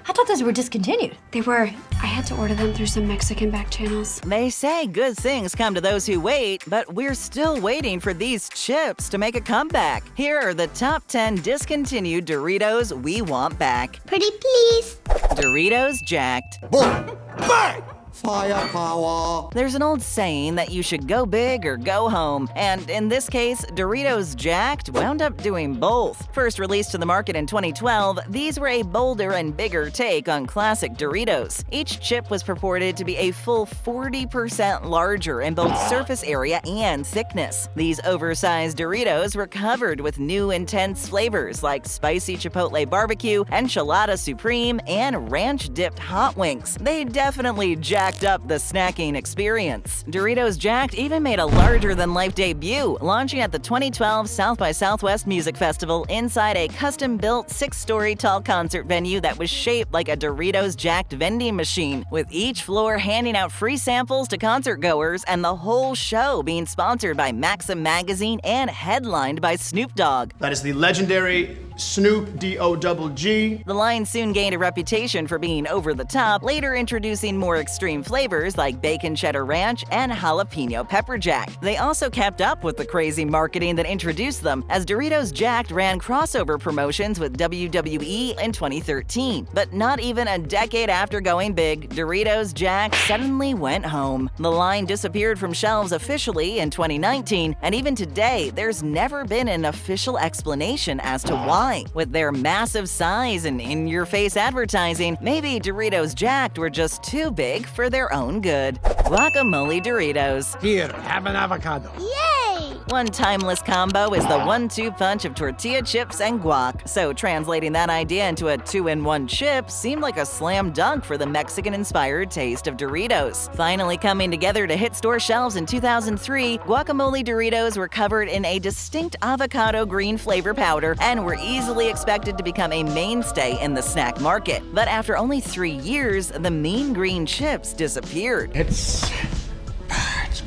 I thought those were discontinued. They were. I had to order them through some Mexican back channels. They say good things come to those who wait, but we're still waiting for these chips to make a comeback. Here are the top 10 discontinued Doritos we want back. Pretty please. Doritos Jacked. Boom! Bang! Firepower! There's an old saying that you should go big or go home, and in this case, Doritos Jacked wound up doing both. First released to the market in 2012, these were a bolder and bigger take on classic Doritos. Each chip was purported to be a full 40% larger in both surface area and thickness. These oversized Doritos were covered with new intense flavors like spicy chipotle barbecue, enchilada supreme, and ranch-dipped hot wings. They definitely jacked up the snacking experience. Doritos Jacked even made a larger-than-life debut, launching at the 2012 South by Southwest Music Festival inside a custom-built 6-story tall concert venue that was shaped like a Doritos Jacked vending machine, with each floor handing out free samples to concert-goers and the whole show being sponsored by Maxim Magazine and headlined by Snoop Dogg. That is the legendary Snoop D-O-double-G. The line soon gained a reputation for being over the top, later introducing more extreme flavors like bacon cheddar ranch and jalapeno pepper jack. They also kept up with the crazy marketing that introduced them, as Doritos Jacked ran crossover promotions with WWE in 2013. But not even a decade after going big, Doritos Jacked suddenly went home. The line disappeared from shelves officially in 2019, and even today, there's never been an official explanation as to why. With their massive size and in-your-face advertising, maybe Doritos Jacked were just too big for their own good. Guacamole Doritos. Here, have an avocado. Yay! One timeless combo is the 1-2 punch of tortilla chips and guac, so translating that idea into a 2-in-1 chip seemed like a slam dunk for the Mexican-inspired taste of Doritos. Finally coming together to hit store shelves in 2003, Guacamole Doritos were covered in a distinct avocado green flavor powder and were easily expected to become a mainstay in the snack market. But after only 3 years, the mean green chips disappeared. It's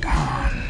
gone.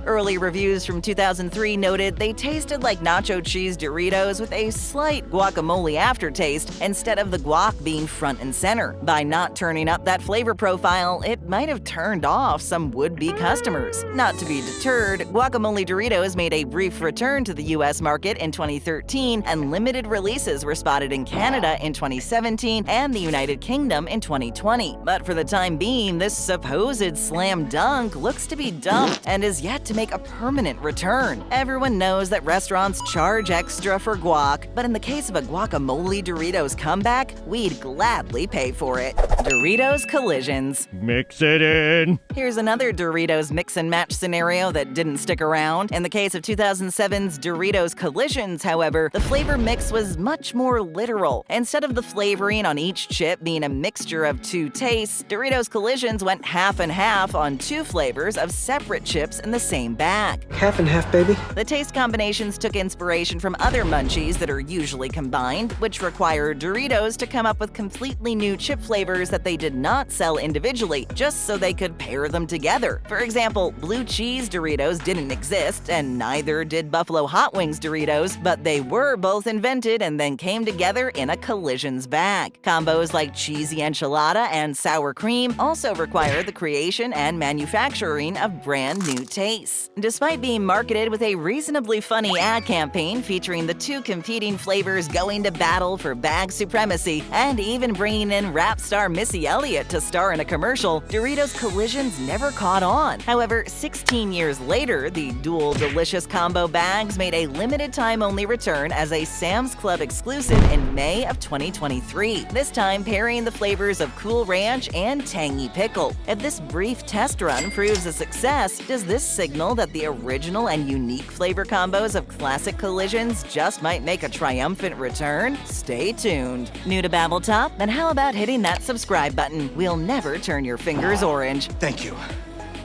Early reviews from 2003 noted they tasted like nacho cheese Doritos with a slight guacamole aftertaste instead of the guac being front and center. By not turning up that flavor profile, it might have turned off some would-be customers. Not to be deterred, Guacamole Doritos made a brief return to the US market in 2013, and limited releases were spotted in Canada in 2017 and the United Kingdom in 2020. But for the time being, this supposed slam dunk looks to be dumped and is yet to make a permanent return. Everyone knows that restaurants charge extra for guac, but in the case of a Guacamole Doritos comeback, we'd gladly pay for it. Doritos Collisions. Mix it in. Here's another Doritos mix and match scenario that didn't stick around. In the case of 2007's Doritos Collisions, however, the flavor mix was much more literal. Instead of the flavoring on each chip being a mixture of 2 tastes, Doritos Collisions went half and half on 2 flavors of separate chips in the same bag. Half and half, baby. The taste combinations took inspiration from other munchies that are usually combined, which required Doritos to come up with completely new chip flavors that they did not sell individually, just so they could pair them together. For example, blue cheese Doritos didn't exist, and neither did buffalo hot wings Doritos, but they were both invented and then came together in a Collisions bag. Combos like cheesy enchilada and sour cream also require the creation and manufacturing of brand new tastes. Despite being marketed with a reasonably funny ad campaign featuring the 2 competing flavors going to battle for bag supremacy, and even bringing in rap star Missy Elliott to star in a commercial, Doritos Collisions never caught on. However, 16 years later, the dual delicious combo bags made a limited-time-only return as a Sam's Club exclusive in May of 2023, this time pairing the flavors of Cool Ranch and Tangy Pickle. If this brief test run proves a success, does this signal that the original and unique flavor combos of classic Collisions just might make a triumphant return? Stay tuned. New to BabbleTop? Then how about hitting that subscribe button? We'll never turn your fingers orange. Thank you.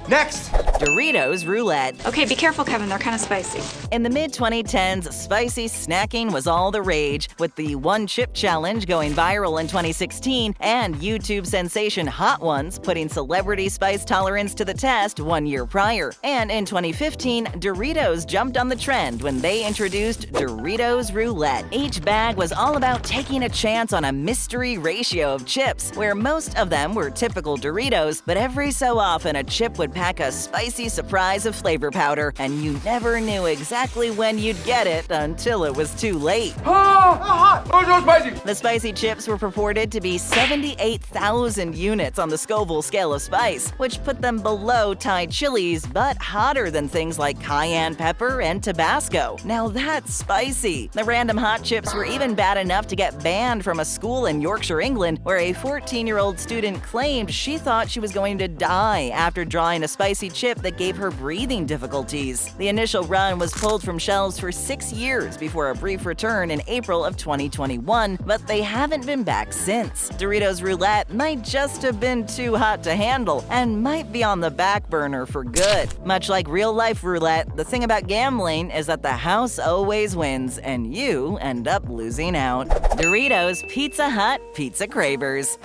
Next. Doritos Roulette. Okay, be careful, Kevin. They're kind of spicy. In the mid-2010s, spicy snacking was all the rage, with the One Chip Challenge going viral in 2016 and YouTube sensation Hot Ones putting celebrity spice tolerance to the test 1 year prior. And in 2015, Doritos jumped on the trend when they introduced Doritos Roulette. Each bag was all about taking a chance on a mystery ratio of chips, where most of them were typical Doritos, but every so often a chip would pack a spicy surprise of flavor powder, and you never knew exactly when you'd get it until it was too late. The spicy chips were purported to be 78,000 units on the Scoville scale of spice, which put them below Thai chilies, but hotter than things like cayenne pepper and Tabasco. Now that's spicy. The random hot chips were even bad enough to get banned from a school in Yorkshire, England, where a 14-year-old student claimed she thought she was going to die after drawing a spicy chip that gave her breathing difficulties. The initial run was pulled from shelves for 6 years before a brief return in April of 2021, but they haven't been back since. Doritos Roulette might just have been too hot to handle and might be on the back burner for good. Much like real-life roulette, the thing about gambling is that the house always wins and you end up losing out. Doritos Pizza Hut Pizza Cravers.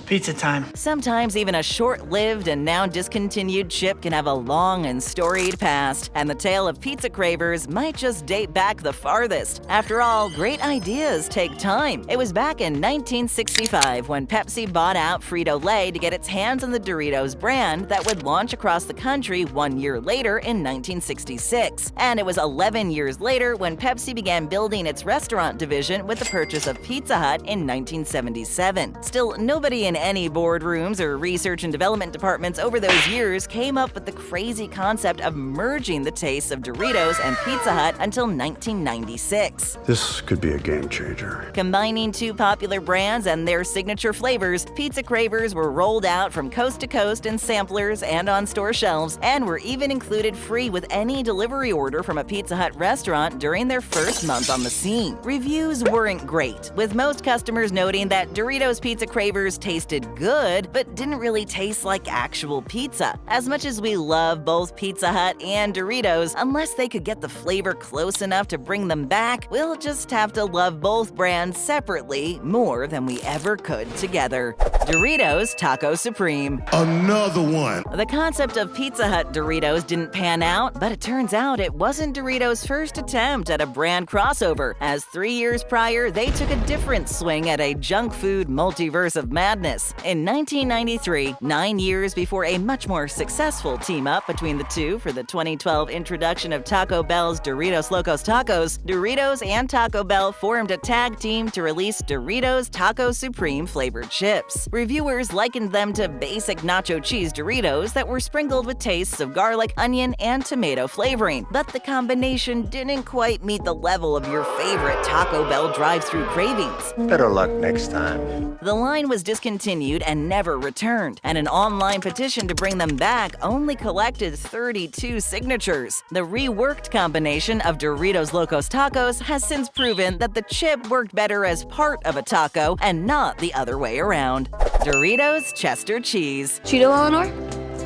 Pizza time. Sometimes even a short-lived and now discontinued chip can have a long and storied past, and the tale of Pizza Cravers might just date back the farthest. After all, great ideas take time. It was back in 1965 when Pepsi bought out Frito-Lay to get its hands on the Doritos brand that would launch across the country 1 year later in 1966. And it was 11 years later when Pepsi began building its restaurant division with the purchase of Pizza Hut in 1977. Still, nobody in any boardrooms or research and development departments over those years came up with the crazy concept of merging the tastes of Doritos and Pizza Hut until 1996. This could be a game changer. Combining two popular brands and their signature flavors, Pizza Cravers were rolled out from coast to coast in samplers and on store shelves, and were even included free with any delivery order from a Pizza Hut restaurant during their first month on the scene. Reviews weren't great, with most customers noting that Doritos Pizza Cravers tasted good, but didn't really taste like actual pizza. As much as we love both Pizza Hut and Doritos, unless they could get the flavor close enough to bring them back, we'll just have to love both brands separately more than we ever could together. Doritos Taco Supreme. Another one. The concept of Pizza Hut Doritos didn't pan out, but it turns out it wasn't Doritos' first attempt at a brand crossover, as 3 years prior, they took a different swing at a junk food multiverse of madness. In 1993, 9 years before a much more successful team-up between the two for the 2012 introduction of Taco Bell's Doritos Locos Tacos, Doritos and Taco Bell formed a tag team to release Doritos Taco Supreme flavored chips. Reviewers likened them to basic nacho cheese Doritos that were sprinkled with tastes of garlic, onion, and tomato flavoring, but the combination didn't quite meet the level of your favorite Taco Bell drive-thru cravings. Better luck next time. The line was discontinued and never returned, and an online petition to bring them back only collected 32 signatures. The reworked combination of Doritos Locos Tacos has since proven that the chip worked better as part of a taco and not the other way around. Doritos Chester Cheese. Cheeto, Eleanor?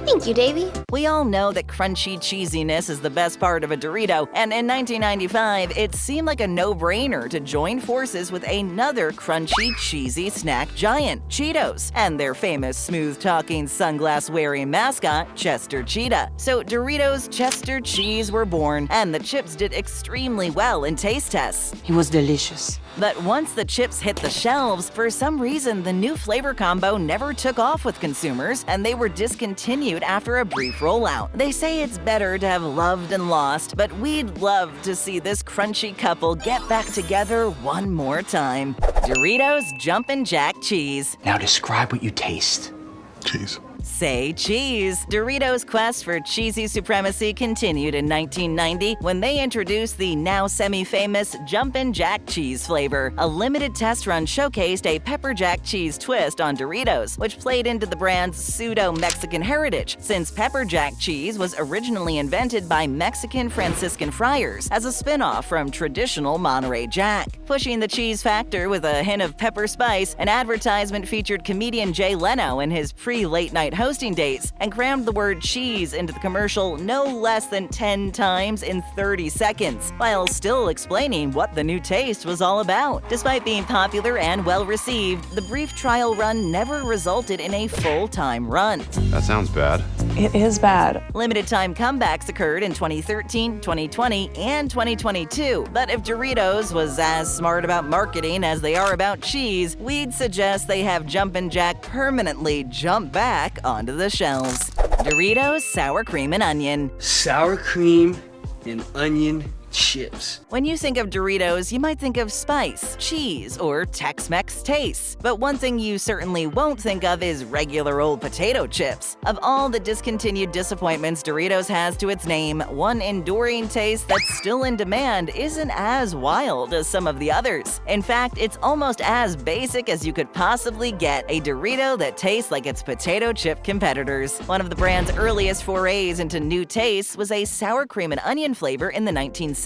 Thank you, Davy. We all know that crunchy cheesiness is the best part of a Dorito, and in 1995, it seemed like a no-brainer to join forces with another crunchy, cheesy snack giant, Cheetos, and their famous smooth-talking, sunglass-wearing mascot, Chester Cheetah. So Doritos Chester Cheese were born, and the chips did extremely well in taste tests. It was delicious. But once the chips hit the shelves, for some reason the new flavor combo never took off with consumers, and they were discontinued after a brief rollout. They say it's better to have loved and lost, but we'd love to see this crunchy couple get back together one more time. Doritos Jumpin' Jacked Cheese. Now describe what you taste. Cheese. Say cheese! Doritos' quest for cheesy supremacy continued in 1990 when they introduced the now semi-famous Jumpin' Jacked cheese flavor. A limited test run showcased a pepper jack cheese twist on Doritos, which played into the brand's pseudo-Mexican heritage, since pepper jack cheese was originally invented by Mexican Franciscan friars as a spin-off from traditional Monterey Jack. Pushing the cheese factor with a hint of pepper spice, an advertisement featured comedian Jay Leno in his pre-late night market hosting days and crammed the word cheese into the commercial no less than 10 times in 30 seconds, while still explaining what the new taste was all about. Despite being popular and well-received, the brief trial run never resulted in a full-time run. That sounds bad. It is bad. Limited-time comebacks occurred in 2013, 2020, and 2022, but if Doritos was as smart about marketing as they are about cheese, we'd suggest they have Jumpin' Jack permanently jump back onto the shelves. Doritos Sour Cream and Onion. Sour cream and onion chips. When you think of Doritos, you might think of spice, cheese, or Tex-Mex tastes. But one thing you certainly won't think of is regular old potato chips. Of all the discontinued disappointments Doritos has to its name, one enduring taste that's still in demand isn't as wild as some of the others. In fact, it's almost as basic as you could possibly get a Dorito that tastes like its potato chip competitors. One of the brand's earliest forays into new tastes was a sour cream and onion flavor in the 1970s.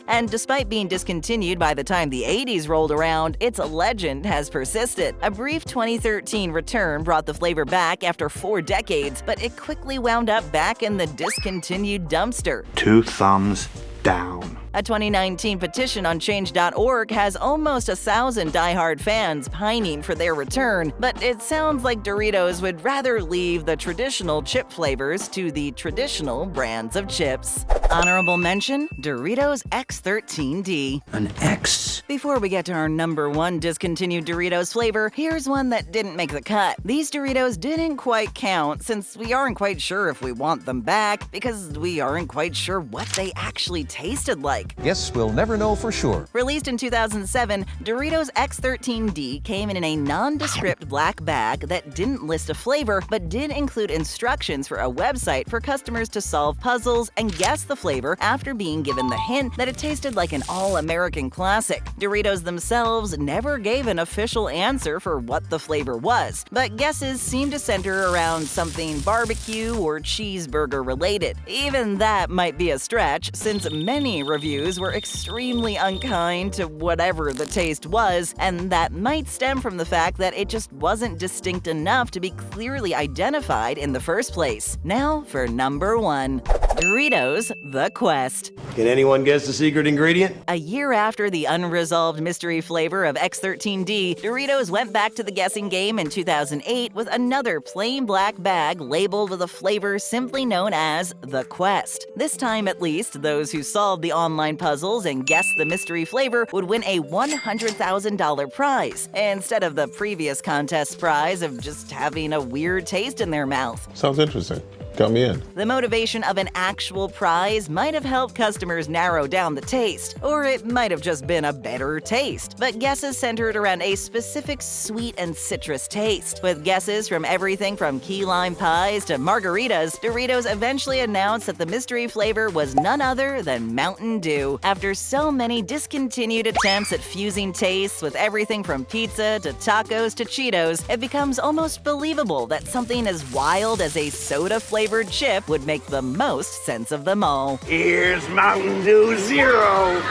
And despite being discontinued by the time the 80s rolled around, its legend has persisted. A brief 2013 return brought the flavor back after 4 decades, but it quickly wound up back in the discontinued dumpster. 2 thumbs down. A 2019 petition on Change.org has almost 1,000 diehard fans pining for their return, but it sounds like Doritos would rather leave the traditional chip flavors to the traditional brands of chips. Honorable mention, Doritos X13D. An X. Before we get to our #1 discontinued Doritos flavor, here's one that didn't make the cut. These Doritos didn't quite count since we aren't quite sure if we want them back because we aren't quite sure what they actually tasted like. Guess we'll never know for sure. Released in 2007, Doritos X13D came in a nondescript black bag that didn't list a flavor but did include instructions for a website for customers to solve puzzles and guess the flavor after being given the hint that it tasted like an all-American classic. Doritos themselves never gave an official answer for what the flavor was, but guesses seem to center around something barbecue or cheeseburger related. Even that might be a stretch, since many reviews were extremely unkind to whatever the taste was, and that might stem from the fact that it just wasn't distinct enough to be clearly identified in the first place. Now for #1. Doritos The Quest. Can anyone guess the secret ingredient? A year after the unresolved mystery flavor of X13D, Doritos went back to the guessing game in 2008 with another plain black bag labeled with a flavor simply known as The Quest. This time, at least, those who solved the online puzzles and guessed the mystery flavor would win a $100,000 prize, instead of the previous contest prize of just having a weird taste in their mouth. Sounds interesting. Got me in. The motivation of an actual prize might have helped customers narrow down the taste, or it might have just been a better taste, but guesses centered around a specific sweet and citrus taste. With guesses from everything from key lime pies to margaritas, Doritos eventually announced that the mystery flavor was none other than Mountain Dew. After so many discontinued attempts at fusing tastes with everything from pizza to tacos to Cheetos, it becomes almost believable that something as wild as a soda-flavored chip would make the most sense of them all. Here's Mountain Dew Zero.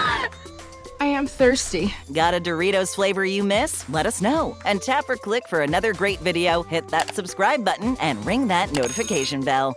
I am thirsty. Got a Doritos flavor you miss? Let us know. And tap or click for another great video, hit that subscribe button, and ring that notification bell.